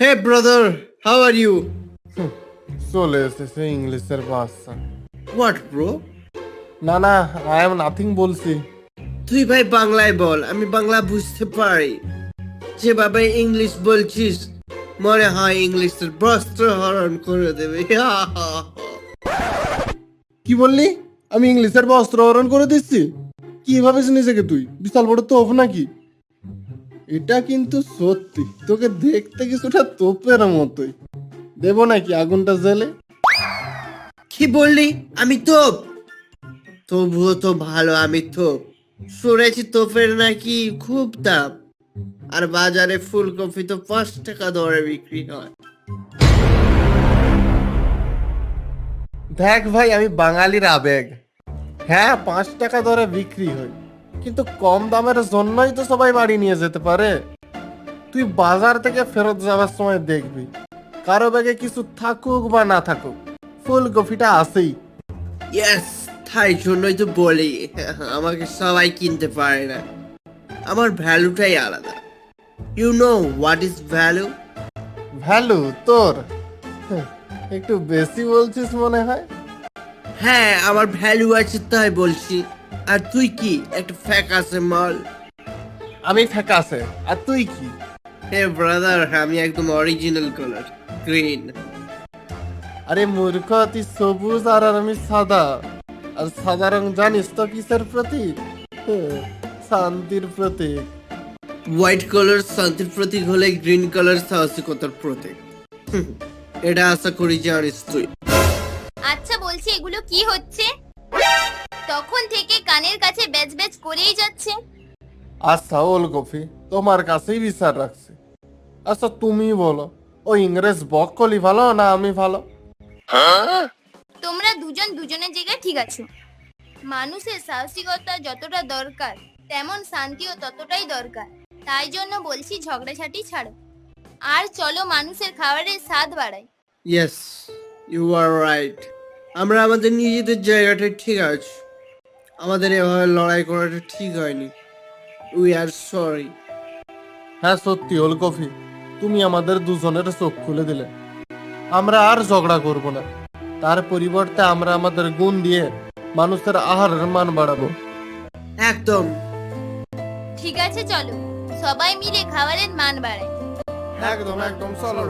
Hey brother, how are you? চলে এসেছে ইংলিশের বাচ্চা। What bro? না না, আই এম নাথিং বলছি। তুই ভাই বাংলায় বল, আমি বাংলা বুঝতে পারি। যেভাবে ইংলিশ বলছিস মনে হয় ইংলিশের বস্ত্র হরণ করে দেবে। কি বললি? আমি ইংলিশের বস্ত্র হরণ করে দিচ্ছি? কি ভাবিস নিজেকে তুই বিশাল বড় তোপ নাকি? এটা কিন্তু সত্যি, তোকে দেখতে কিছুটা তোপের মতোই। দেব নাকি আগুনটা জেলে? কি বললি? আমি তোপ? তবুও তো ভালো, আমি তোপ। শুনেছি তোপের নাকি খুব দাম, আর বাজারে ফুলকপি তো 5 টাকা দরে বিক্রি হয়। দেখ ভাই, আমি বাঙালির আবেগ। হ্যাঁ, 5 টাকা দরে বিক্রি হয়, কিন্তু কম দামের জন্যই তো সবাই বাড়ি নিয়ে যেতে পারে। তুই বাজার থেকে ফেরত যাওয়ার সময় দেখবি কারো ব্যাগে কিছু থাকুক বা না থাকুক, ফুলকপিটা আছেই। ইয়েস, তাই জন্যই তো বলি আমাকে সবাই কিনতে পারে না। আমার ভ্যালুটাই আলাদা। You know what is value? Value তোর? একটু বেশি বলছিস মনে হয়। হ্যাঁ, আমার ভ্যালু আছে তাই বলছি। আর তুই কি একটা ফ্যাকাসে মাল? আমি ফ্যাকাসে, আর তুই কি? হে ব্রাদার, আমি একদম অরিজিনাল কালার, গ্রিন। আরে মূর্খ, তুই সবুজ আর আমি সাদা। আর সাদা রং জানিস তো কিসের প্রতীক? শান্তির প্রতীক। হোয়াইট কালার শান্তির প্রতীক হলে গ্রিন কালার সাহসিকতার প্রতীক। এটা আশা করি জানিস তুই। আচ্ছা বলছি, এগুলো কি হচ্ছে? তখন থেকে কানের কাছে ব্যাজ ব্যাজ করেই যাচ্ছে। আচ্ছা ওলকপি, তোমার কাছেই বিচার রাখছি। আচ্ছা তুমি বলো, ও ইংরেজ বককলি ভালো না আমি ভালো? তোমরা দুজন দুজনের জায়গায় ঠিক আছো। মানুষের সাহসিকতা যতটা দরকার, তেমন শান্তিও ততটাই দরকার। তাই জন্য বলছি, ঝগড়াঝাটি ছাড়ো আর চলো মানুষের খাবারের স্বাদ বাড়াই। Yes, you are right. আমরা আমাদের নিজেদের জায়গাটা ঠিক আছে, আমাদের এভাবে লড়াই করাটা ঠিক হয়নি। We are sorry. হ্যাঁ সত্যি ওলকপি, তুমি আমাদের দুজনের চোখ খুলে দিলে। আমরা আর ঝগড়া করব না, তার পরিবর্তে আমরা আমাদের গুণ দিয়ে মানুষের আহারের মান বাড়াবো। একদম। ঠিক আছে, চলো সবাই মিলে খাবারের মান বাড়াই। একদম একদম, চলো।